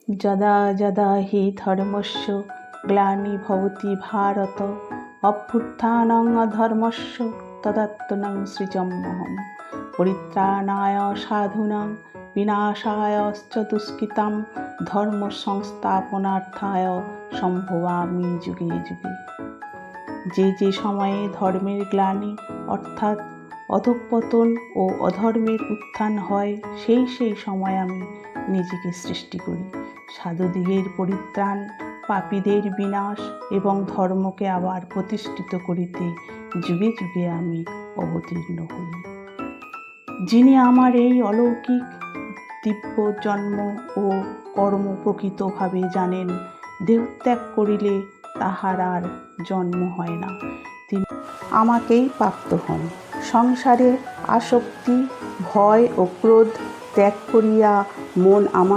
যদা যদা হি ধর্মস্য গ্লানির্ভবতি ভারত অভ্যুত্থানং অধর্মস্য তদাত্মনং সৃজাম্যহम् পরিত্রাণায় সাধূনাং বিনাশায়শ্চ দুষ্কৃতাং ধর্ম সংস্থাপনার্থায় সম্ভবামি যুগে যুগে। যে যে সময়ে ধর্মের গ্লানি অর্থাৎ অধঃপতন ও অধর্মের উত্থান হয় সেই সেই সময় আমি নিজেকে সৃষ্টি করি। সাধুদিগের পরিত্রাণ, পাপীদের বিনাশ এবং ধর্মকে আবার প্রতিষ্ঠিত করিতে যুগে যুগে আমি অবতীর্ণ হই। যিনি আমার এই অলৌকিক দিব্য জন্ম ও কর্ম প্রকৃতভাবে জানেন, দেহত্যাগ করিলে তাহার আর জন্ম হয় না, তিনি আমাকেই প্রাপ্ত হন। সংসারের আসক্তি, ভয় ও ক্রোধ ত্যাগ করিয়া মন আমার